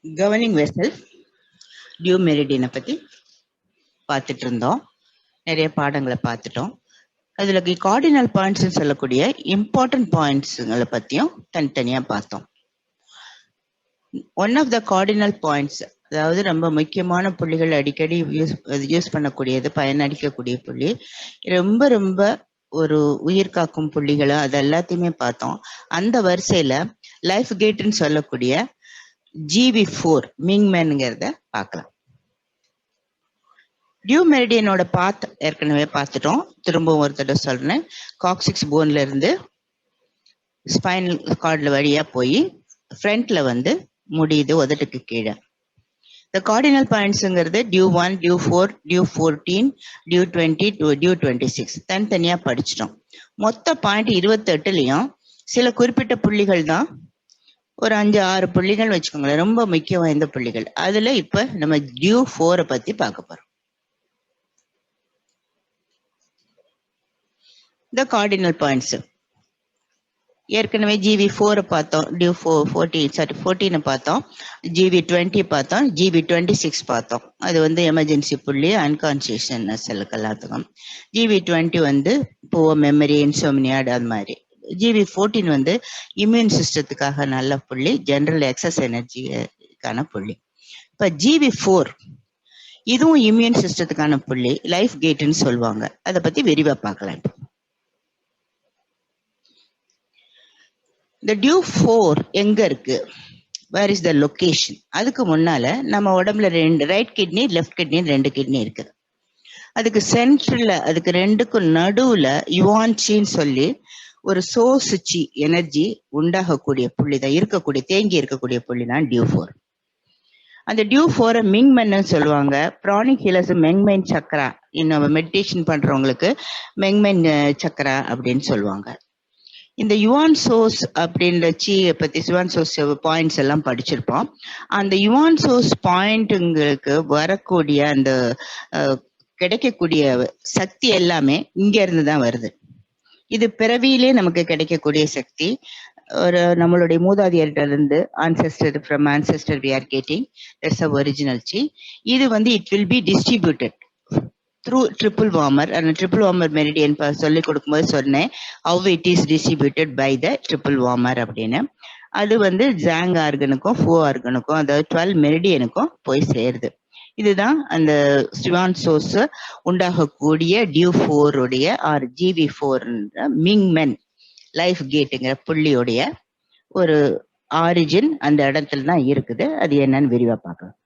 Governing vessel due மெரிடியனை பற்றி பார்த்துட்டு இருந்தோம். நிறைய பாடங்களை பார்த்துட்டோம். அதில் கார்டினல் பாயிண்ட்ஸ்ன்னு சொல்லக்கூடிய இம்பார்ட்டன்ட் பாயிண்ட்ஸுங்களை பற்றியும் தனித்தனியாக பார்த்தோம். One of the cardinal points, அதாவது ரொம்ப முக்கியமான புள்ளிகள், அடிக்கடி யூஸ் பண்ணக்கூடியது, பயனளிக்கக்கூடிய புள்ளி, ரொம்ப ரொம்ப ஒரு உயிர் காக்கும் புள்ளிகளை, அது எல்லாத்தையுமே பார்த்தோம். அந்த வரிசையில் லைஃப் கேட்னு சொல்லக்கூடிய GV4 மிங்மேனுங்கிறத பார்க்கலாம். டியூ மெரிடியனோட பாத் ஏற்கனவே பார்த்துட்டோம். திரும்பவும் ஒரு தடவை சொல்றேன். காக்சிக்ஸ் போன்ல இருந்து ஸ்பைனல் கார்ட்ல வழியா போய் ஃப்ரண்ட்ல வந்து முடியுது உதட்டுக்கு கீழே. இந்த கார்டினல் பாயிண்ட்ஸுங்கிறது Du 1, Du 4, Du 14, Du 20, Du 26 தனித்தனியா படிச்சிட்டோம். மொத்த பாயிண்ட் 28லயும் சில குறிப்பிட்ட புள்ளிகள் தான், ஒரு 5-6 புள்ளிகள் வச்சுக்கோங்களேன், ரொம்ப முக்கிய வாய்ந்த புள்ளிகள். அதுல இப்ப நம்ம டியூ 4 பத்தி பார்க்க போறோம். இந்த கார்டினல் பாயிண்ட்ஸ் ஏற்கனவே GV4 பார்த்தோம், டியூ 14 பார்த்தோம், GV20 பார்த்தோம், GV26 பார்த்தோம். அது வந்து எமர்ஜென்சி புள்ளி, அன்கான்சியஸ்னஸ் எல்லாத்துக்கும். GV20 வந்து புவர் மெமரி, இன்சோம்னியா, அது மாதிரி. GV14 வந்து இம்யூன் சிஸ்டத்துக்காக நல்ல புள்ளி, ஜெனரல் எக்ஸஸ் எனர்ஜிக்கான புள்ளி. இப்ப GV4 இதுவும் இம்யூன் சிஸ்டத்துக்கான புள்ளி, லைஃப் கேட்னு சொல்லுவாங்க. அதை பத்தி விரிவா பார்க்கலாம். இப்போ இந்த டியூ 4 எங்க இருக்கு, வேர் இஸ் த லொகேஷன்? அதுக்கு முன்னால நம்ம உடம்புல right kidney, left kidney, 2 kidney இருக்கு. அதுக்கு சென்ட்ரல்ல, அதுக்கு ரெண்டுக்கும் நடுவுல யுவான்சின்னு சொல்லி ஒரு சோர்ஸ் எனர்ஜி உண்டாகக்கூடிய புள்ளி தான் இருக்கக்கூடிய, தேங்கி இருக்கக்கூடிய புள்ளி தான் டியூ 4. அந்த டியூ 4 மிங்மென்னு சொல்லுவாங்க. பிராணிக் ஹீலர்ஸ் மெங்மென் சக்கரா, இன்னும் மெடிடேஷன் பண்றவங்களுக்கு மெங்மென் சக்கரா அப்படின்னு சொல்லுவாங்க. இந்த யுவான் சோர்ஸ் அப்படின்ற சீயை பத்தி, யுவான் சோர்ஸ் பாயிண்ட்ஸ் எல்லாம் படிச்சிருப்போம். அந்த யுவான் சோர்ஸ் பாயிண்ட்டுங்களுக்கு வரக்கூடிய அந்த கிடைக்கக்கூடிய சக்தி எல்லாமே இங்க இருந்து தான் வருது. இது பிறவியிலே நமக்கு கிடைக்கக்கூடிய சக்தி. ஒரு நம்மளுடைய மூதாதையர்கிட்ட இருந்து ancestor, from ancestor we are getting, that's the original chi. இது வந்து it will be distributed through triple warmer. and triple warmer meridian சொல்லி கொடுக்கும்போது சொன்னேன், how it is distributed by the triple warmer அப்படின்னு. அது வந்து ஜாங் ஆர்கனுக்கும் ஃபோ ஆர்கனுக்கும், அதாவது 12 மெரிடியனுக்கும் போய் சேருது. இதுதான் அந்த சிவான் சோர்ஸ் உண்டாகக்கூடிய டியூ 4 உடைய ஆர் GV4 மிங்மென் லைஃப் கேட்டுங்கிற புள்ளியோடைய ஒரு ஆரிஜின் அந்த இடத்துல தான் இருக்குது. அது என்னன்னு விரிவா பார்க்கலாம்.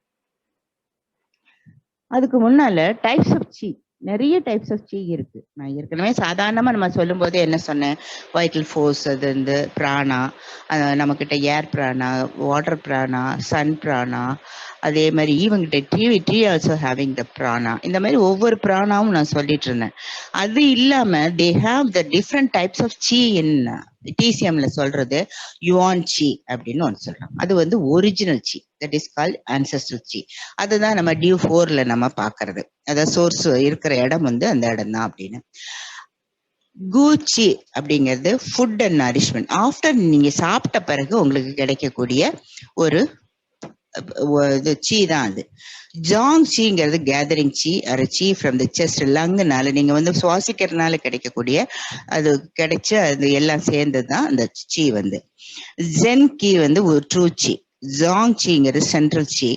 அதுக்கு முன்னால டைப்ஸ் ஆஃப் சி, நிறைய டைப்ஸ் ஆஃப் சி இருக்கு. நான் ஏற்கனவே சாதாரணமா நம்ம சொல்லும் போது என்ன சொன்னேன், வைட்டல் ஃபோர்ஸ், அது வந்து பிராணா, நம்ம கிட்ட ஏர் பிராணா, வாட்டர் பிராணா, சன் பிராணா, அதே மாதிரி இவங்கிட்ட tree also having the prana. இந்த மாதிரி ஒவ்வொரு பிராணாவும் நான் சொல்லிட்டு இருந்தேன். அது இல்லாம they have the different types of qi. In டிசிஎம்ல சொல்றது யுவான் சி அப்படின்னு ஒன்று சொல்றோம். அது வந்து original qi, that is called ancestral qi. அதுதான் நம்ம டியூ 4ல நம்ம பாக்குறது. அதாவது சோர்ஸ் இருக்கிற இடம் வந்து அந்த இடம் தான் அப்படின்னு. கூச்சி அப்படிங்கிறது ஃபுட் அண்ட் நரிஷ்மெண்ட். ஆஃப்டர் நீங்க சாப்பிட்ட பிறகு உங்களுக்கு கிடைக்கக்கூடிய ஒரு சி தான் அது. ஜாங் சீங்கிறது கேதரிங் சி, ஒரு சி ஃப்ரம் த செஸ்ட், லங்குனால நீங்க வந்து சுவாசிக்கிறதுனால கிடைக்கக்கூடிய, அது கிடைச்ச அது எல்லாம் சேர்ந்தது தான் அந்த சி வந்து. ஜென் கி வந்து ஒரு ட்ரூ சி. ஜாங் சிங்கிறது சென்ட்ரல் சி.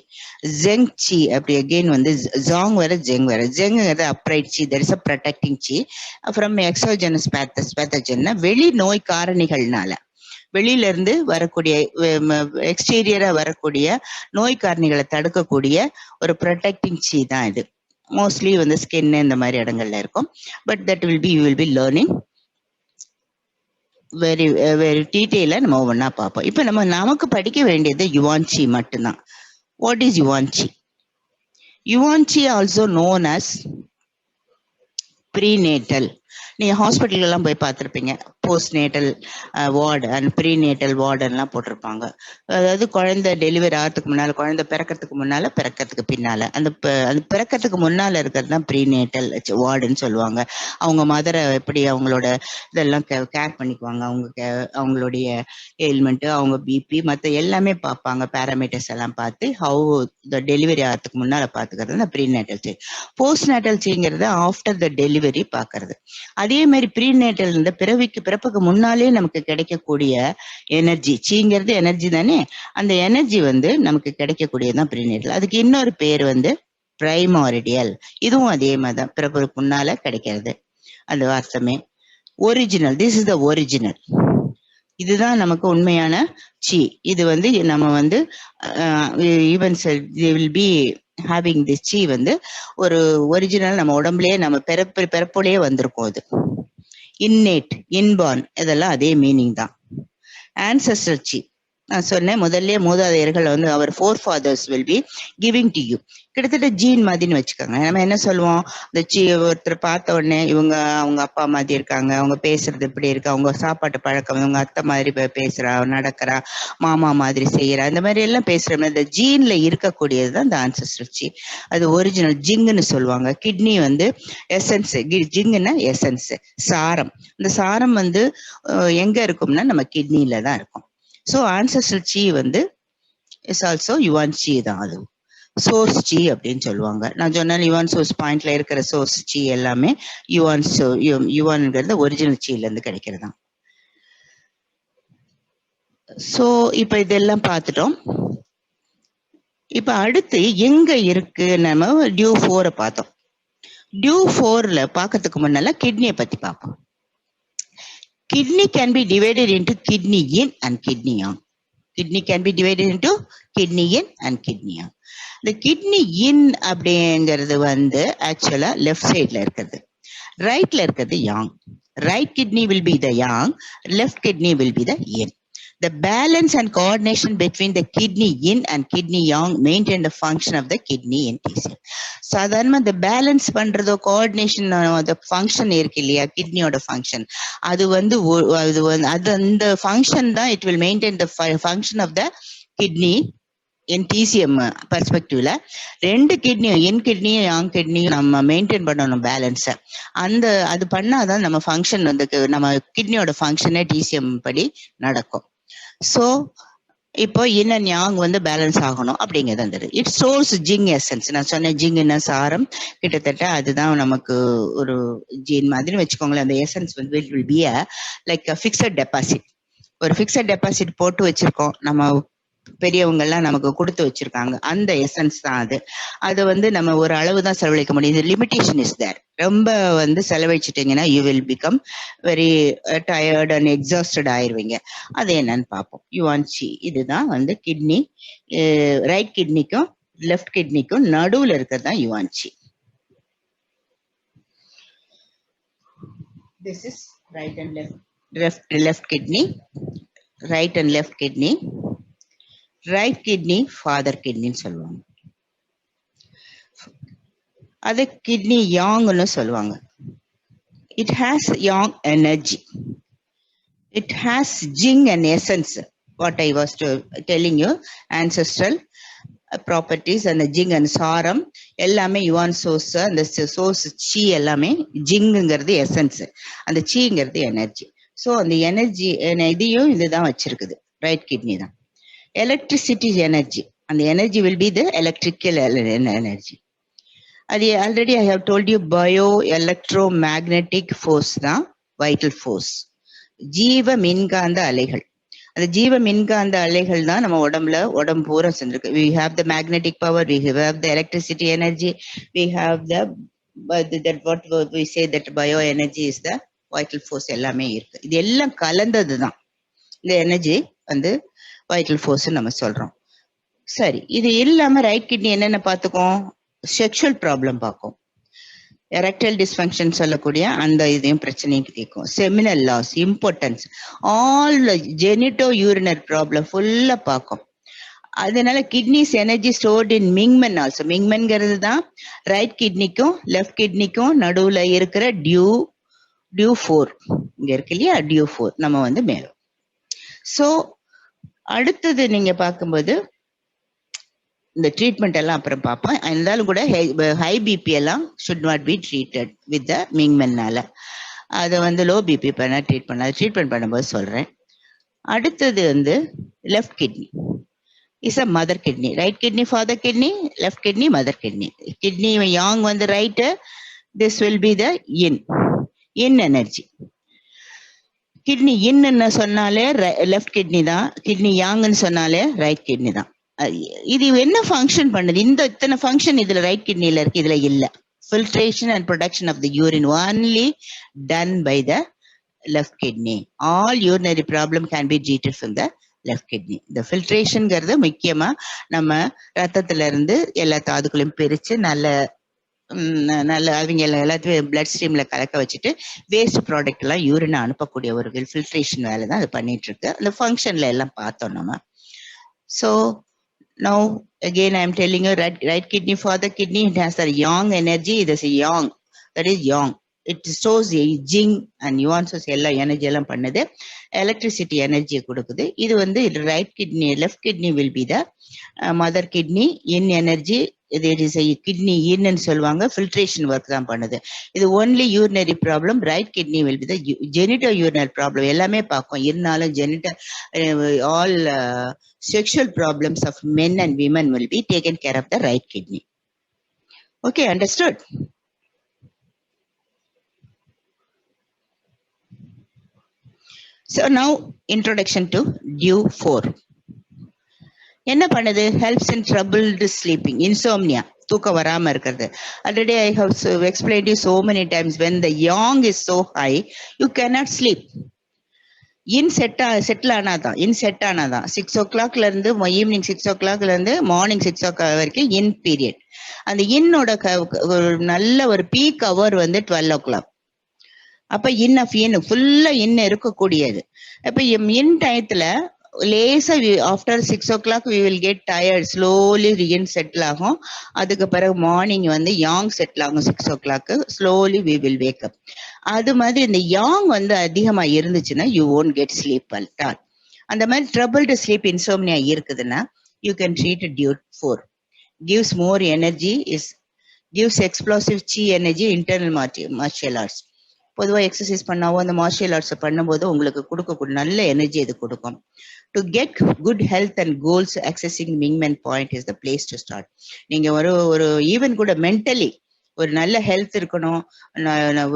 ஜெங் சி அப்படி அகெயின் வந்து ஜாங் வேற ஜெங் வேற. ஜெங்கிறது upright qi, that is a protecting qi from exogenous pathogen, வெளி நோய் காரணிகள்னால, வெளியில இருந்து வரக்கூடிய எக்ஸ்டீரியரா வரக்கூடிய நோய் காரணிகளை தடுக்கக்கூடிய ஒரு ப்ரொடெக்டிங் சி தான் இது. மோஸ்ட்லி வந்து ஸ்கின் இந்த மாதிரி இடங்கள்ல இருக்கும். But that will be, you will be learning very very டீட்டெயிலா நம்ம ஒவ்வொன்னா பார்ப்போம். இப்ப நமக்கு படிக்க வேண்டியது யுவான்சி மட்டும்தான். What is yuan qi? Yuan qi also known as prenatal. நீங்க ஹாஸ்பிட்டல் எல்லாம் போய் பார்த்திருப்பீங்க, postnatal ward and prenatal வார்டுலாம் போட்டிருப்பாங்க. அதாவது குழந்தை டெலிவரி ஆகிறதுக்கு முன்னால், குழந்தை பிறக்கிறதுக்கு முன்னால், பிறக்கிறதுக்கு பின்னால், அந்த பிறக்கிறதுக்கு முன்னால் இருக்கிறது தான் ப்ரீநேட்டல் வார்டுன்னு சொல்லுவாங்க. அவங்க மதரை எப்படி அவங்களோட இதெல்லாம் கேர் பண்ணிக்குவாங்க, அவங்களுடைய எயில்மெண்ட்டு, அவங்க பிபி மற்ற எல்லாமே பார்ப்பாங்க, பேராமீட்டர்ஸ் எல்லாம் பார்த்து ஹவு த டெலிவரி ஆகிறதுக்கு முன்னால் பார்த்துக்கிறது அந்த ப்ரீநேட்டல் ஸ்டேஜ். போஸ்ட் நேட்டல் ஸ்டேஜ்ங்கிறது ஆஃப்டர் த டெலிவரி பார்க்கறது. அதே மாதிரி ப்ரீநேட்டல் இந்த பிறப்புக்கு முன்னாலே நமக்கு கிடைக்கக்கூடிய எனர்ஜி, சீங்கிறது எனர்ஜி தானே, அந்த எனர்ஜி வந்து நமக்கு கிடைக்கக்கூடியதான் ப்ரீநேட்டல். அதுக்கு இன்னொரு பேர் வந்து பிரைமாரிடியல். இதுவும் அதே மாதிரி தான், பிறப்புக்கு முன்னால கிடைக்கிறது. அந்த அர்த்தமே original. This is the original. இதுதான் நமக்கு உண்மையான சி. இது வந்து நம்ம வந்து even will be having this C வந்து ஒரு ஒரிஜினல் நம்ம உடம்புலயே நம்ம பிறப்புலயே வந்திருக்கும். அது இன்னேட், இன்பார்ன் இதெல்லாம் அதே மீனிங் தான். ஆன்செஸ்டர் சி நான் சொன்னேன் முதல்ல, மூதாதையர்கள் வந்து our forefathers will be giving to you. கிட்டத்தட்ட ஜீன் மாதிரின்னு வச்சுக்கோங்க. நம்ம என்ன சொல்லுவோம், இந்த ஒருத்தர் பார்த்த உடனே இவங்க அவங்க அப்பா மாதிரி இருக்காங்க, அவங்க பேசுறது இப்படி இருக்கு, அவங்க சாப்பாட்டு பழக்கம், இவங்க அத்தை மாதிரி பேசுறா, நடக்கிறா, மாமா மாதிரி செய்யறா, இந்த மாதிரி எல்லாம் பேசுறோம்னா இந்த ஜீன்ல இருக்கக்கூடியது தான் இந்த ஆன்செஸ்டர் சி. அது ஒரிஜினல் ஜிங்குன்னு சொல்லுவாங்க. கிட்னி வந்து எசன்ஸ், ஜிங்குன்னா எசன்ஸ், சாரம். இந்த சாரம் வந்து எங்க இருக்கும்னா நம்ம கிட்னில தான் இருக்கும். ஸோ ஆன்செஸ்டல் சி வந்து இஸ் ஆல்சோ யுவான் சி தான். அது சோர்ஸ் சி அப்படின்னு சொல்லுவாங்க. நான் சொன்னேன் யுவான் சோர்ஸ் பாயிண்ட்ல இருக்கிற சோர்ஸ் சி எல்லாமே யுவான்ங்கிறது ஒரிஜினல் சில இருந்து கிடைக்கிறது தான். ஸோ இப்ப இதெல்லாம் பார்த்துட்டோம். இப்ப அடுத்து எங்க இருக்கு, நம்ம டியூ 4 பார்த்தோம். டியூ 4ல பார்க்கறதுக்கு முன்னால கிட்னியை பத்தி பார்ப்போம். Kidney can be divided into kidney in and kidney out. Kidney can be divided into kidney in and kidney out. The kidney in அப்படிங்கிறது வந்து ஆக்சுவலா லெஃப்ட் சைட்ல இருக்கிறது, ரைட்ல இருக்கிறது yang. Right kidney will be the yang, left kidney will be the yin. The balance and coordination between the kidney yin and kidney yang maintain the function of the kidney in TCM. சாதாரணமா இந்த balance பண்றதோ coordination அந்த function இருக்கு இல்லையா, கிட்னியோட function, அது வந்து அது அந்த ஃபங்க்ஷன் தான் it will maintain the function of the kidney in TCM பெர்ஸ்பெக்டிவ்ல. ரெண்டு கிட்னியும், இன் கிட்னியும் யாங் கிட்னியும் நம்ம மெயின்டைன் பண்ணணும் பேலன்ஸை. அது பண்ணாதான் நம்ம ஃபங்க்ஷன் வந்து நம்ம கிட்னியோட ஃபங்க்ஷனே டிசிஎம் படி நடக்கும். ஸோ இப்போ இன்னும் யாங் வந்து பேலன்ஸ் ஆகணும் அப்படிங்கிறது அந்த இட் சோர்ஸ் ஜிங் எசன்ஸ். நான் சொன்னேன் ஜிங்னா சாரம், கிட்டத்தட்ட அதுதான் நமக்கு ஒரு ஜீன் மாதிரி வச்சுக்கோங்களேன். அந்த எசன்ஸ் வந்து will be like fixed deposit. ஒரு ஃபிக்ஸட் டெபாசிட் போட்டு வச்சிருக்கோம், நம்ம பெரியவங்க எல்லாம் நமக்கு கொடுத்து வச்சிருக்காங்க, அந்த எசன்ஸ் தான் அது. அது வந்து நம்ம ஒரு அளவு தான் செலவழிக்க முடியும். Limitation is there. ரொம்ப வந்து செலவழிச்சிட்டீங்கன்னா you will become very tired and exhausted ஆயிருவீங்க. அது என்னன்னு பார்ப்போம். யுவான் சி இதுதான் வந்து கிட்னி, ரைட் கிட்னிக்கும் லெஃப்ட் கிட்னிக்கும் நடுவுல இருக்கிறது தான் yuan qi. This is right and left kidney, right and left kidney. Right kidney father கிட்னின்னு சொல்லுவாங்க, அது கிட்னி யாங்னு சொல்லுவாங்க. It has yang energy, it has jing and essence. What I was telling you, ancestral properties, அந்த jing and சாரம் எல்லாமே yuan source. அந்த source qi எல்லாமே, ஜிங்குங்கிறது எசன்ஸ், அந்த சீங்கிறது எனர்ஜி. ஸோ அந்த எனர்ஜி இதையும் இதுதான் வச்சிருக்குது, ரைட் கிட்னி தான். எலக்ட்ரிசிட்டி எனர்ஜி, அந்த energy will be the electrical energy. அது already I have told you, bio electro magnetic force தான் வைட்டல் ஃபோர்ஸ், ஜீவ மின்காந்த அலைகள். அந்த ஜீவ மின்காந்த அலைகள் தான் நம்ம உடம்பு பூரா செஞ்சிருக்கு. we have the magnetic power, we have the electricity energy, we have the what we say that bio energy is the vital force. எல்லாமே இருக்கு, இது எல்லாம் கலந்தது தான் இந்த எனர்ஜி வந்து வைட்டல் ஃபோர்ஸ் நம்ம சொல்றோம். சரி, இது இல்லாம ரைட் கிட்னி என்னென்ன பார்த்துக்கோம், செக்ஷுவல் ப்ராப்ளம் பார்க்கும், எரெக்டைல் டிஸ்ஃபங்க்ஷன் சொல்லக்கூடிய அந்த இதையும் பிரச்சனையும் தீர்க்கும், seminal loss, impotence, all genito urinary problem ஃபுல்லா பார்க்கும். அதனால கிட்னிஸ் எனர்ஜி ஸ்டோர்ட் இன் மிங்மென் ஆல்சோ. மிங்மென்ங்கிறது தான் ரைட் கிட்னிக்கும் லெஃப்ட் கிட்னிக்கும் நடுவுல இருக்கிற டியூ டியூ 4 இங்க இருக்கு இல்லையா, டியூ 4 நம்ம வந்து மேலும். ஸோ அடுத்தது நீங்க பார்க்கும்போது இந்த ட்ரீட்மெண்ட் எல்லாம் அப்புறம் பார்ப்போம். இருந்தாலும் கூட ஹை பிபி எல்லாம் should not be treated with the மிங்மென்னால. அதை வந்து லோ பிபி பண்ண ட்ரீட்மெண்ட் பண்ணும்போது சொல்றேன். அடுத்தது வந்து left kidney is a mother kidney. Right kidney father kidney, left kidney mother kidney. Kidney yang வந்து right, this will be the yin energy. Kidney இன்னு சொன்னாலே லெஃப்ட் கிட்னி தான், கிட்னி யாங்னு சொன்னாலே ரைட் கிட்னி தான். இது என்ன ஃபங்க்ஷன் பண்ணுது? இந்த இத்தனை ஃபங்க்ஷன் இதுல ரைட் கிட்னில இருக்கு, இதுல இல்ல. Filtration and production of the urine only done by the left kidney. All urinary problem can be treated from the left kidney. The filtrationங்கிறது முக்கியமா நம்ம ரத்தத்துல இருந்து எல்லா தாதுக்களையும் பிரிச்சு நல்ல அவங்க எல்லாத்தையும் பிளட் ஸ்ட்ரீம்ல கலக்க வச்சுட்டு வேஸ்ட் ப்ராடக்ட் எல்லாம் யூரினை அனுப்பக்கூடிய ஒரு ஃபில்ட்ரேஷன் வேலை தான் அது பண்ணிட்டு இருக்கு. அந்த ஃபங்க்ஷன்ல எல்லாம் பார்த்தோம் நம்ம. So now again I am telling you, right kidney for the kidney, it has a yang energy. It is a yang, that is yang. It stores aging and nuances எல்லா எனர்ஜி எல்லாம் பண்ணுது, எலக்ட்ரிசிட்டி எனர்ஜியை கொடுக்குது. இது வந்து right kidney, left kidney will be the mother kidney. In energy இது is kidney இன்னு சொல்லுவாங்க, ஃபில்ட்ரேஷன் ஒர்க் தான் பண்ணுது. இது only urinary problem. Right kidney will be the genito urinary problem எல்லாமே பார்க்கும். இருந்தாலும் genital all sexual problems of men and women will be taken care of the right kidney. Okay, understood? So now introduction to DUE 4. என்ன பண்ணுது? Helps in troubled sleeping, insomnia, தூக்கம் வராம இருக்கிறது. Already I have explained you so many times, when the yang is so high, you cannot sleep. Yin settle ஆனாதான், yin set ஆனாதான் 6 o'clock இருந்து evening 6 o'clock இருந்து morning 6 o'clock வரைக்கும் இன் period. அந்த இன்னோட நல்ல ஒரு பீக் அவர் வந்து 12 o'clock. அப்ப இன் ஃபுல்லா இன் இருக்கக்கூடியது. அப்ப இன் டயத்துல லேசா after 6 o'clock we will get tired, slowly in settle ஆகும். அதுக்கு பிறகு மார்னிங் வந்து யாங் செட்டில் ஆகும் 6 o'clock, slowly we will wake up. அது மாதிரி இந்த யாங் வந்து அதிகமா இருந்துச்சுன்னா you won't get sleep at all. அந்த மாதிரி troubled sleep insomnia இருக்குதுன்னா you can treat DUE 4. Gives more energy, gives explosive chi energy, internal martial arts. பொதுவாக எக்ஸசைஸ் பண்ணாவோ அந்த மார்ஷியல் ஆர்ட்ஸ் பண்ணும்போது உங்களுக்கு கொடுக்கக்கூடிய நல்ல எனர்ஜி இது கொடுக்கும். To get good health and goals, accessing மிங்மென் point is the place to start. நீங்க ஒரு ஈவன் கூட மென்டலி ஒரு நல்ல ஹெல்த் இருக்கணும்,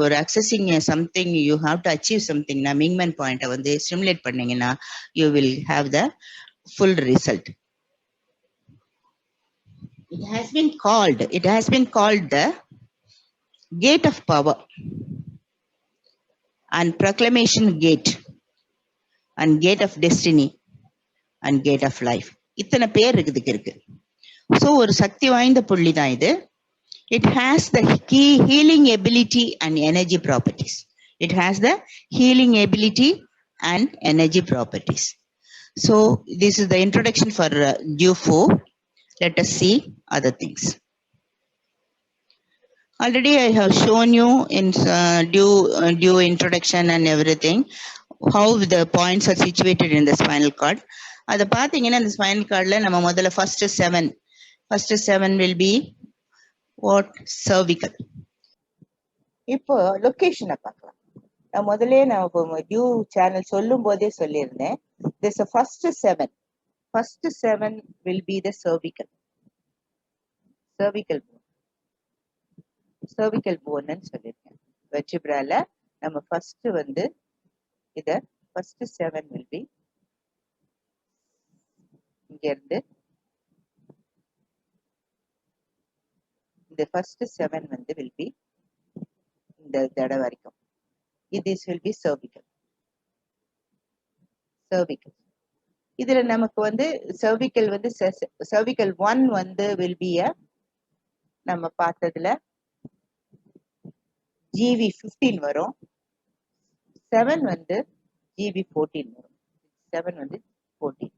ஒரு accessing something, you have to achieve சம்திங்னா மிங்மென் பாயிண்ட்டை வந்து ஸ்டிமுலேட் பண்ணீங்கன்னா you will have the full result. It has been called the gate of power and proclamation gate and gate of destiny and gate of life. இத்தனை பேர் இருக்கு. So ஒரு சக்தி வாய்ந்த புள்ளி தான் இது. It has the healing ability and energy properties. It has the healing ability and energy properties. So this is the introduction for DUE 4. Let us see other things. Already I have shown you in DUE introduction and everything how the points are situated in the spinal cord. அதை பார்த்தீங்கன்னா இந்த spinal கார்டில் நம்ம முதல்ல first seven will be what? Cervical. இப்போ லொகேஷனை பார்க்கலாம். நான் முதலே DUE சேனல் சொல்லும் போதே சொல்லியிருந்தேன், this first seven will be the cervical bone சொல்லியிருக்கேன். வெர்டிபிரால நம்ம ஃபர்ஸ்ட் வந்து இத first 7 will be இங்க இருந்து இந்த first 7 வந்து will be இந்த தடவை வரைக்கும். this will be cervical. இதுல நமக்கு வந்து cervical வந்து cervical 1 வந்து will be நம்ம பார்த்ததுல GV15 வரும், 7 வந்து GV14 வரும். 7 வந்து 14,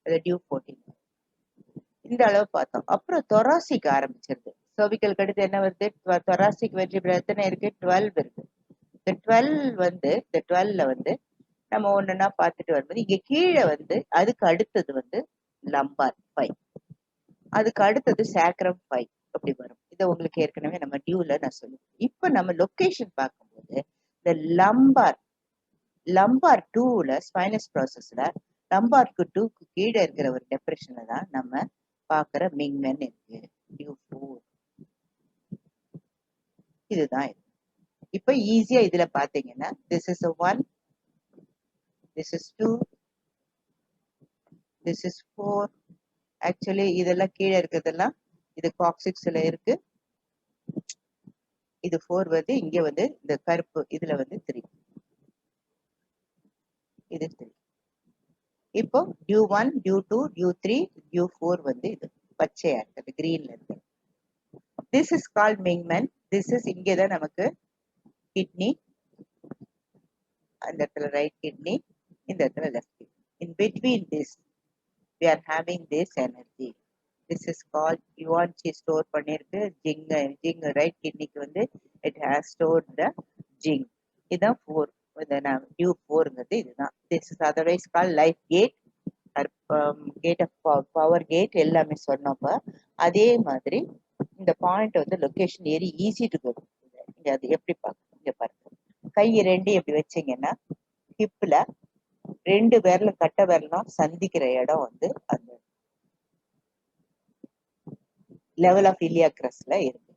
அது DUE 14. இந்த அளவு பார்த்தோம். அப்புறம் thoracic ஆரம்பிச்சிருது. cervical அடுத்து என்ன வருது? thoracic vertebra எத்தனை இருக்கு? 12 இருக்கு. இந்த 12 வந்து இந்த 12ல வந்து நம்ம ஒண்ணுன்னா பார்த்துட்டு வரும்போது இங்க கீழே வந்து அதுக்கு அடுத்தது வந்து லம்பார் 5, அதுக்கு அடுத்தது சேக்ரம் 5 அப்படி வரும். இதை உங்களுக்கு ஏற்கனவே நம்ம டியூல நான் சொல்லுவேன். இப்ப நம்ம லொகேஷன் பார்க்கும்போது இந்த லம்பார் 2ல ஸ்பைனஸ் ப்ராசஸ்ல லம்பார்க்கு 2க்கு கீழே இருக்கிற ஒரு டெப்ரெஷன்ல தான் நம்ம பாக்குற மிங்மென் இருக்கு. டியூ 4 இதுதான் இது. இப்ப ஈஸியா இதுல பாத்தீங்கன்னா this is a 1, this is 2, this is 4. Actually இதெல்லாம் கீழே இருக்கிறதெல்லாம் இது காக்சிக்ஸ்ல இருக்கு. இது 4 வந்து இங்க வந்து இந்த கருப்பு இதுல வந்து 3, இது 3. இப்போ டியூ 1, டியூ 2, டியூ 3, டியூ 4 வந்து இது பச்சையா இருக்குது, கிரீன்ல இருக்கு. திஸ் இஸ் கால்ட் மிங்மென். திஸ் இஸ் இங்கதான் நமக்கு கிட்னி, அந்த இடத்துல ரைட் கிட்னி, இந்த இடத்துல left kidney. In between this we are having this energy. This is called yuan qi store பண்ணிருக்கு. ஜிங் ரைட் கிட்னிக்கு வந்து it has stored the jing. இதான் 4, டியூ 4ங்கிறது இதுதான். This is otherwise called life gate, gate of power gate எல்லாமே சொன்னப்ப அதே மாதிரி இந்த point வந்து லொகேஷன் ஏரி ஈஸி டு கோ. இங்க அது எப்படி பார்க்கணும், இங்க பாருங்க. கை ரெண்டு எப்படி வச்சீங்கன்னா ஹிப்ல 2 விரலும் கட்ட விரலும் சந்திக்கிற இடம் வந்து அந்த லெவல் ஆஃப் இலியாக்ரஸ்ல இருக்கு.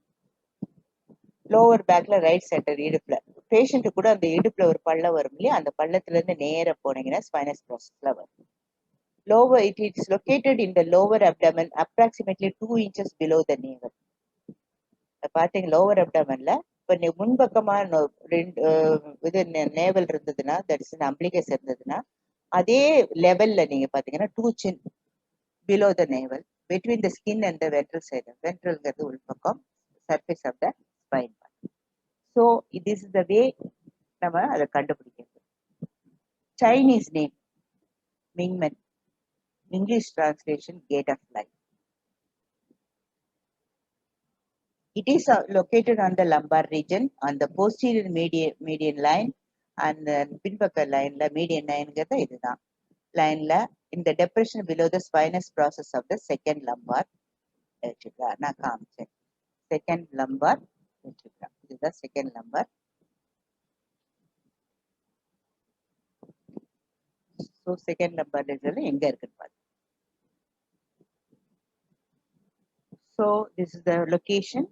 லோவர் பேக்ல ரைட் சென்டர் இடுப்புல, பேஷண்ட் கூட அந்த இடுப்புல ஒரு பள்ளம் வரும் இல்லையா, அந்த பள்ளத்துல இருந்து நேர போனீங்கன்னா ஸ்பைனஸ் ப்ராசஸ்ல வரும். Lower it is located in the lower abdomen approximately 2 inches below the navel. பாத்தீங்க லோவர் அப்டமன்ல இப்ப முன்பக்கமா இது நேவல் இருந்ததுன்னா, தட் இஸ் அம்பிளிகஸ் இருந்ததுன்னா, அதே லெவல்ல நீங்க பாத்தீங்கன்னா 2 chin below the navel, between the skin and the ventral side. Ventralங்கிறது உள்பக்கம், surface of the spine. So this is the way நம்ம அதை கண்டுபிடிக்கிறது. Chinese name மிங்மென், English translation gate of life. It is located on the lumbar region, on the posterior median line, and பின்பக்க லைன்ல median lineங்கிறது இதுதான் லைன்ல, in the depression below the spinous process of the second lumbar vertebra. நான் காமிச்சேன் second lumbar vertebra. இதுதான் second lumbar. So second lumbar vertebra எங்க இருக்குன்னு பாருங்க. So this is the location.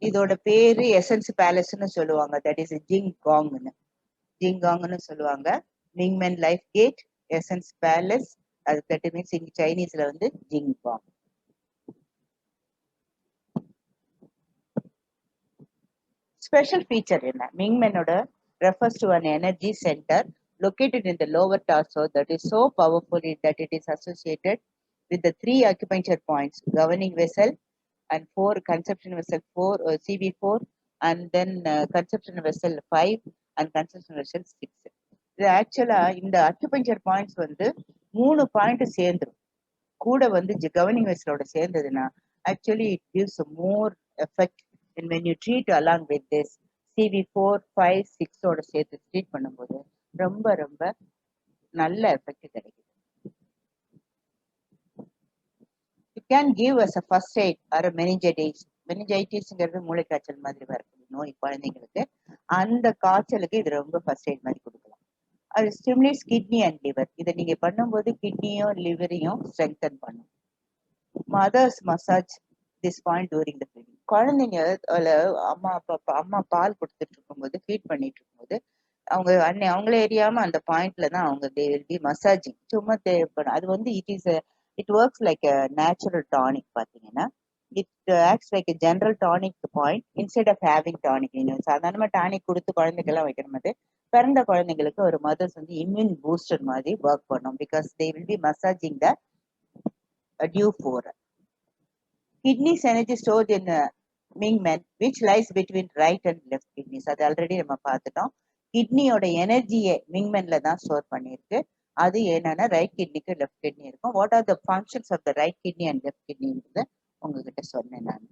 இதோட பேரு எசன்ஸ் பேலஸ்ன்னு சொல்லுவாங்க. தட் இஸ் ஜிங்காங்னு, ஜிங்காங்னு சொல்லுவாங்க. மிங்மென் லைஃப் கேட், எசன்ஸ் பேலஸ், அது தட் மீன்ஸ் இங்க சைனீஸ்ல வந்து ஜிங்காங். ஸ்பெஷல் ஃபீச்சர் என்ன, மிங்மெனோட refers to an energy center located in the lower torso that is so powerful that it is associated with the 3 acupuncture points, governing vessel and 4 conception vessel 4, CV4, and then conception vessel 5 and conception vessel 6. இது ஆக்சுவலா இந்த acupuncture points வந்து 3 point சேர்ந்துரும் கூட வந்து governing வெசலோட சேர்ந்ததுன்னா actually it gives more effect and when you treat along with this CV4, 5, 6 ஓட சேர்த்து ட்ரீட் பண்ணும்போது ரொம்ப ரொம்ப நல்ல எஃபெக்ட் கிடைக்குது. You can give as a first aid or a meningitis. meningitisங்கிறது மூளைக்காய்ச்சல் மாதிரி வரக்கூடிய நோய் குழந்தைங்களுக்கு. அந்த காய்ச்சலுக்கு இது ரொம்ப ஃபர்ஸ்ட் எய்ட் மாதிரி கொடுக்கலாம். அது ஸ்டிமுலேட்ஸ் கிட்னி அண்ட் லிவர். இதை நீங்க பண்ணும்போது கிட்னியும் லிவரையும் ஸ்ட்ரெங்தன் பண்ணும். Mothers massage this point during the feeding. குழந்தைங்க அம்மா பால் கொடுத்துட்டு இருக்கும்போது ஃபீட் பண்ணிட்டு இருக்கும்போது அவங்க அவங்களே எரியாம அந்த பாயிண்ட்ல தான் அவங்க தே வில் பி மசாஜிங். சும்மா தேவைப்படும். அது வந்து it works like a natural tonic. பாத்தீங்கன்னா it acts like a general tonic point instead of having tonic. சாதாரணமா டானிக் கொடுத்து குழந்தைக்கெல்லாம் வைக்கிற மாதிரி பிறந்த குழந்தைங்களுக்கு ஒரு மதர்ஸ் வந்து இம்யூன் பூஸ்டர் மாதிரி ஒர்க் பண்ணும். Because they will be massaging the due 4. Kidneys energy stored in மிங்மென் which lies between right and left kidneys. அது ஆல்ரெடி நம்ம பார்த்துட்டோம். கிட்னியோட எனர்ஜியை மிங்மென்ல தான் ஸ்டோர் பண்ணிருக்கு. அது என்னன்னா ரைட் கிட்னிக்கு லெஃப்ட் கிட்னி இருக்கும். What are the functions of the right kidney and left கிட்னின்றது உங்ககிட்ட சொன்னேன் நான்.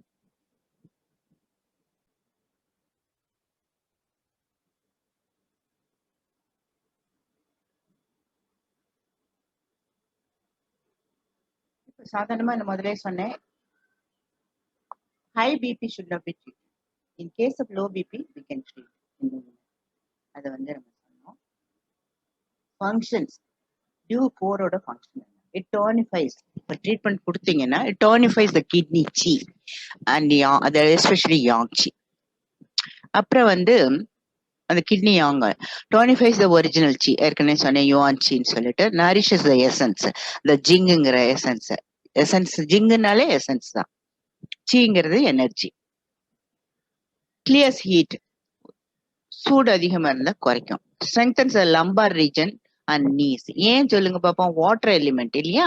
சாதாரணமா நான் முதலே சொன்னேன், high BP should not be treated. In case of low BP, we can treat. அதை வந்து நம்ம சொன்னோம். ஃபங்க்ஷன்ஸ் DUE-4 ஓட ஃபங்க்ஷன் it tonifies. இப்போ ட்ரீட்மெண்ட் கொடுத்தீங்கன்னா it tonifies the kidney chi and especially yang chi. அப்புறம் வந்து அந்த kidney யாங்க tonifies the original chi. ஏற்கனவே சொன்னேன் yuan chiன்னு சொல்லிட்டு nourishes the essence, the jingங்கிற essence ஜிங்குனாலே essence தான், சீங்கிறது எனர்ஜி. கிளியர்ஸ் ஹீட், சூடு அதிகமா இருந்தா குறைக்கும். strengthens the lumbar region and knees. ஏன் சொல்லுங்க பாப்போம், வாட்டர் எலிமெண்ட் இல்லையா,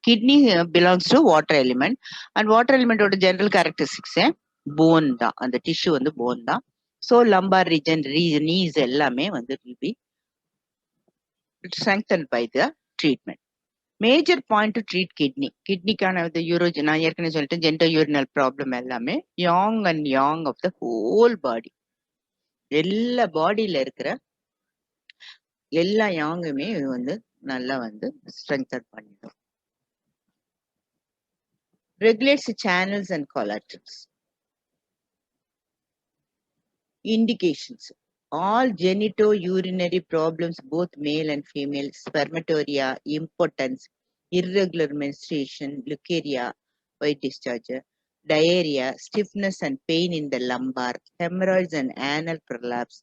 kidney belongs to water element and water எலிமெண்டோட ஜெனரல் கேரக்டரிஸ்டிக்ஸ் போன் தான், அந்த டிஷ்யூ வந்து போன் தான். ஸோ லம்பார் ரீஜன், நீஸ் எல்லாமே வந்து will be strengthened by the treatment. Major point to treat கிட்னிக்கான யூரோஜன் நான் ஏற்கனவே சொல்லிட்டேன், ஜென்டோ யூரினல் ப்ராப்ளம் எல்லாமே yang and yang of the whole body, எல்லா பாடியில இருக்கிற எல்லா யாங்குமே வந்து நல்லா வந்து ஸ்ட்ரெங்தன் பண்ணிடும். Regulates channels and collaterals. Indications: all genitourinary problems, both male and female, spermatoria, impotence, irregular menstruation, leukorrhea, white discharge, diarrhea, stiffness and pain in the lumbar, hemorrhoids and anal prolapse,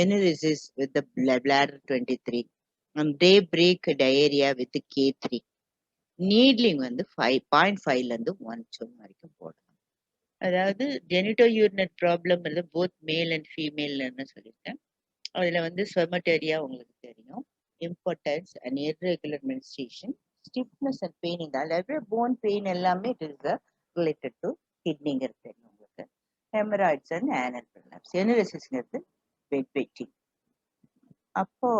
enuresis with the bladder 23, and daybreak diarrhea with the K3. Needling வந்து 5.5ல இருந்து 1 சொல் வரைக்கும் போடலாம். அதாவது genito urinary problem both male and ஃபீமேல்னு சொல்லியிருக்கேன். அதுல வந்து ஸ்பெர்மட்டோரியா உங்களுக்கு தெரியும், impotence and irregular menstruation, stiffness and pain, இந்த அளவு போன் பெயின் எல்லாமே இட் இஸ் ரிலேட்டட் டு கிட்னிங்கிறது தெரியும் உங்களுக்கு. ஹெமராய்ட்ஸ் அண்ட் ஆனல் ப்ரொலாப்ஸ், எனுரெசிஸ்ங்கிறது பெட் வெயிட்டிங். அப்போ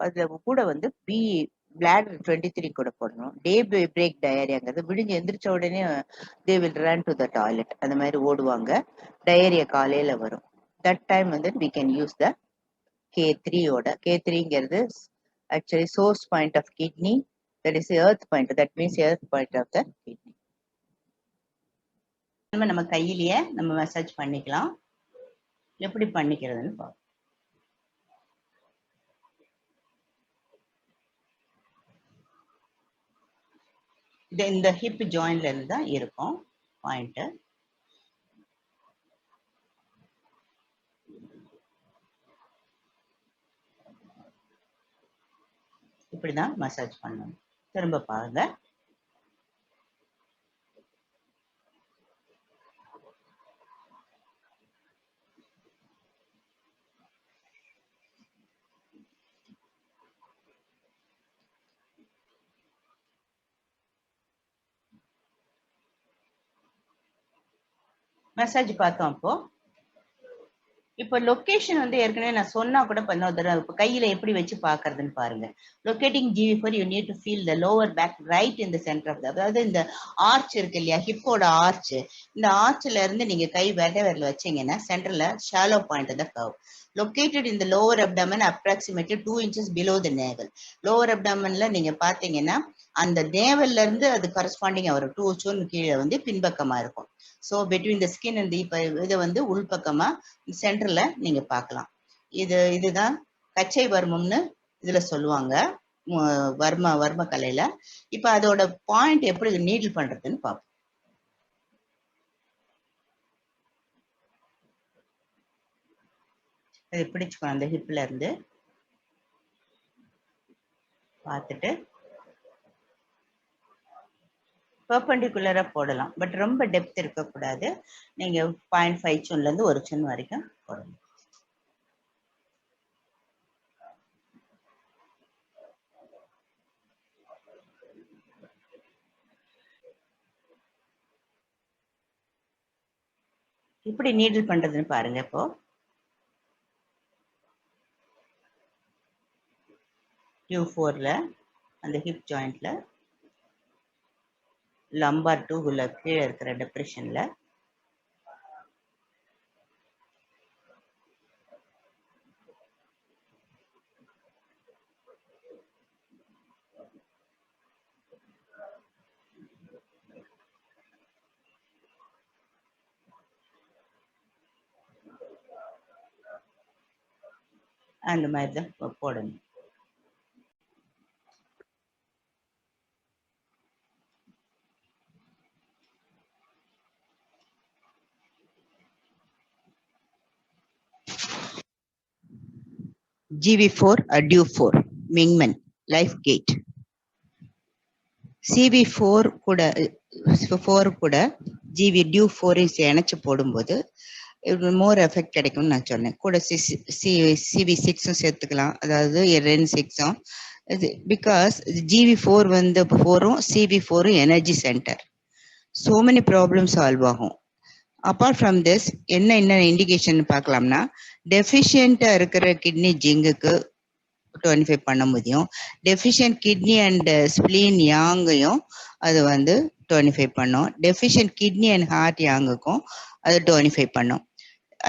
அதுல கூட வந்து bladder 23 கூட போடணும். டே பிரேக் டயரியாங்கிறது விடிஞ்சு எந்திரிச்ச உடனே they will run to the toilet, அந்த மாதிரி ஓடுவாங்க, டயரியா காலையில வரும். தட் டைம் வந்து we can use the K3 ஓட. K3ங்கிறது actually source point of kidney, that is earth point, that means earth point of the kidney. நம்ம கையிலேயே நம்ம மசாஜ் பண்ணிக்கலாம். எப்படி பண்ணிக்கிறதுன்னு பார்ப்போம். இது இந்த ஹிப் ஜாயின்ல இருந்து தான் இருக்கும் பாயிண்ட். இப்படிதான் மசாஜ் பண்ணணும். திரும்ப பாருங்க. மெசேஜ் பார்த்தோம். இப்போ லொகேஷன் வந்து ஏற்கனவே நான் சொன்னா கூட இப்போ கையில எப்படி வச்சு பாக்குறதுன்னு பாருங்க. Locating GB4 you need to feel the lower back right in the centre of the, அதாவது இந்த ஆர்ச் இருக்கு இல்லையா, ஹிப்போட ஆர்ச், இந்த ஆர்ச்ல இருந்து நீங்க கை விரல வச்சீங்கன்னா சென்டர்ல shallow point the curve. Located in the lower abdomen approximately 2 inches below the navel. Lower abdomenல நீங்க பாத்தீங்கன்னா அந்த நேவல்ல இருந்து அது கரஸ்பாண்டிங் ஒரு 2 inch கீழே வந்து பின்பக்கமா இருக்கும். So between the skin and இப்போ இதை வந்து உள்பக்கமா சென்டர்ல நீங்க பார்க்கலாம். இதுதான் கச்சை வர்மம்னு இதுல சொல்லுவாங்க வர்ம கலையில. இப்ப அதோட பாயிண்ட் எப்படி நீடில் பண்றதுன்னு பார்ப்போம். இதை பிடிச்சுக்கணும், அந்த ஹிப்ல இருந்து பார்த்துட்டு பெர்பெண்டிகுலரா போடலாம், பட் ரொம்ப டெப்த் இருக்கக்கூடாது. நீங்க 0.5 சுன்ல இருந்து 1 சுன் வரைக்கும் போடணும். இப்படி நீடில் பண்றதுன்னு பாருங்க. இப்போ Q4ல அந்த ஹிப் ஜாயிண்ட்ல லம்பார் டூக்குள்ள கீழே இருக்கிற டெப்ரெஷன்ல. அந்த மாதிரி தான் போடணும். GV4 DUE4 மிங்மன் life gate. CV4 கூட 4 கூட ஜிவி DUE4 இணைச்சு போடும்போது மோர் எஃபெக்ட் கிடைக்கும்னு நான் சொன்னேன். கூட CV6 சேர்த்துக்கலாம், அதாவது REN6. இது பிகாஸ் GV4 வந்து 4ம் CV4 energy centre. so many problem solve ஆகும். அப்பார்ட் ஃப்ரம் திஸ் என்ன இண்டிகேஷன் பார்க்கலாம்னா, டெஃபிஷியண்டா இருக்கிற கிட்னி ஜிங்குக்கு 25 பண்ண முடியும். டெஃபிஷியன்ட் கிட்னி அண்ட் ஸ்பிளீன் யாங்கையும் அது வந்து 25 பண்ணும். டெஃபிஷியன்ட் கிட்னி அண்ட் ஹார்ட் யாங்குக்கும் அது 25 பண்ணும்.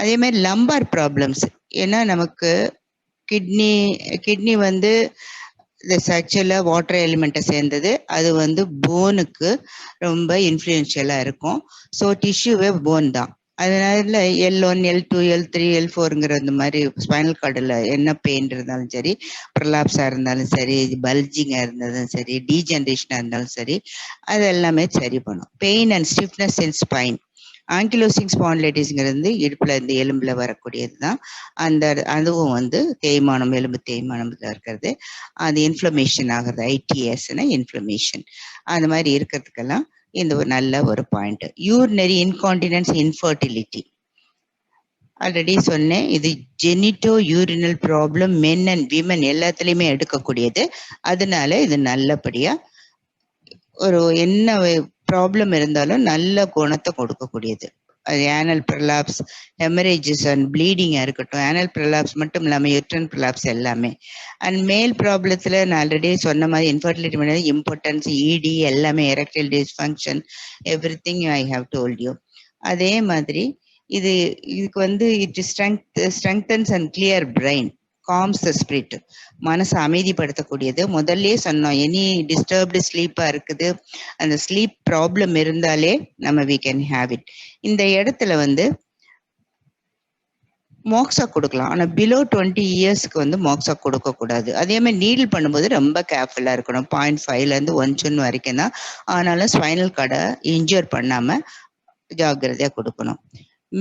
அதே மாதிரி லம்பார் ப்ராப்ளம்ஸ், ஏன்னா நமக்கு கிட்னி வந்து ஆக்சுவலாக வாட்டர் எலிமெண்ட்டை சேர்ந்தது. அது வந்து போனுக்கு ரொம்ப இன்ஃப்ளூயன்ஷியலாக இருக்கும். ஸோ டிஷ்யூவே போன் தான். அதனால L1, L2, L3, L4ங்கிற இந்த மாதிரி ஸ்பைனல் கார்டில் என்ன பெயின் இருந்தாலும் சரி, ப்ரலாப்ஸாக இருந்தாலும் சரி, பல்ஜிங்காக இருந்தாலும் சரி, டீஜென்ரேஷனாக இருந்தாலும் சரி, அது எல்லாமே சரி பண்ணும். Pain and stiffness in spine. Ankylosing ஸ்பாண்டிலைட்டிஸ்ங்கிறது இடுப்புல இந்த எலும்புல வரக்கூடியது தான். அதுவும் வந்து தேய்மானம், எலும்பு தேய்மானம்ல இருக்கிறது. அது இன்ஃப்ளமேஷன் ஆகுறது, ITSனா இன்ஃப்ளமேஷன். அந்த மாதிரி இருக்கிறதுக்கெல்லாம் இந்த ஒரு நல்ல ஒரு point. Urinary incontinence, infertility already சொன்னேன். இது genito urinal problem, men and women எல்லாத்துலேயுமே எடுக்கக்கூடியது. அதனால இது நல்லபடியா ஒரு என்ன ப்ராப்ளம் இருந்தாலும் நல்ல குணத்தை கொடுக்கக்கூடியது. அது ஆனல் ப்ரலாப்ஸ், ஹெமரேஜஸ் அண்ட் ப்ளீடிங்காக இருக்கட்டும், ஆனல் ப்ரலாப்ஸ் மட்டும் இல்லாமல் யூட்ரன் ப்ரலாப்ஸ் எல்லாமே. அண்ட் மேல் ப்ராப்ளத்தில் நான் ஆல்ரெடி சொன்ன மாதிரி இன்ஃபர்டிலிட்டி பண்ணது, இம்பார்ட்டன்ஸ், ED எல்லாமே, erectile dysfunction, every thing I have told you. அதே மாதிரி இதுக்கு வந்து it strengthens and clear brain, comes the spirit, மனசை அமைதிப்படுத்தக்கூடியது. முதல்ல சொன்னோம், எனி டிஸ்டர்ப்டு ஸ்லீப்பா இருக்குது, அந்த ஸ்லீப் ப்ராப்ளம் இருந்தாலே நம்ம வி கேன் ஹேவ் இட். இந்த இடத்துல வந்து மோக்ஸா கொடுக்கலாம், ஆனா பிலோ 20 இயர்ஸ்க்கு வந்து மோக்ஸா கொடுக்க கூடாது. அதே மாதிரி நீடில் பண்ணும்போது ரொம்ப கேர்ஃபுல்லா இருக்கணும். 0.5லேருந்து 1 chun வரைக்கும் தான். ஆனாலும் ஸ்பைனல் கார்டை இன்ஜூர் பண்ணாம ஜாக்கிரதையா கொடுக்கணும்.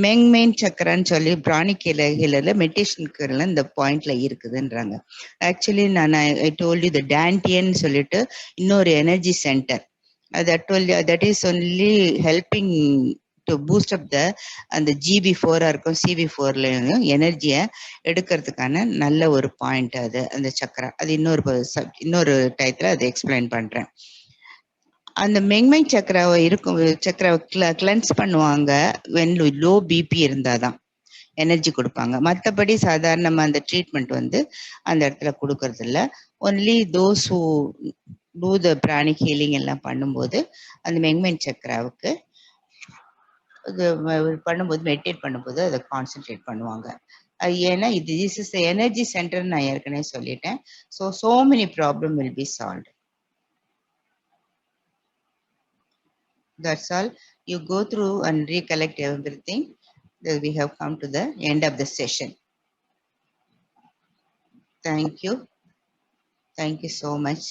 மெங்மெயின் சக்கரான்னு சொல்லி பிராணிக் ஹீலர்ல மெடிடேஷன் இந்த பாயிண்ட்ல இருக்குதுன்றாங்க. ஆக்சுவலி நான் ஐ டோல்ட் யூ த டான்டியன் சொல்லிட்டு இன்னொரு energy centre, that is only helping to boost up அந்த GB4 இருக்கும், CV4லையும் எனர்ஜியை எடுக்கிறதுக்கான நல்ல ஒரு பாயிண்ட் அது, அந்த சக்கரா. அது இன்னொரு டயத்துல அதை எக்ஸ்பிளைன் பண்றேன். அந்த மெங்மை சக்கராவை இருக்கும், சக்கராவை கிளென்ஸ் பண்ணுவாங்க வென் லோ BP இருந்தாதான் எனர்ஜி கொடுப்பாங்க. மற்றபடி சாதாரணமா அந்த ட்ரீட்மெண்ட் வந்து அந்த இடத்துல கொடுக்கறது இல்லை. Only those who do the pranic healing எல்லாம் பண்ணும்போது அந்த மெங்மெயின் சக்கராவுக்கு இது பண்ணும்போது, மெடிடேட் பண்ணும்போது அதை கான்சென்ட்ரேட் பண்ணுவாங்க. ஏன்னா திஸ் இஸ் எனர்ஜி சென்டர் நான் ஏற்கனவே சொல்லிட்டேன். so many problem will be solved. That's all. You go through and recollect everything. We have come to the end of the session. Thank you. Thank you so much.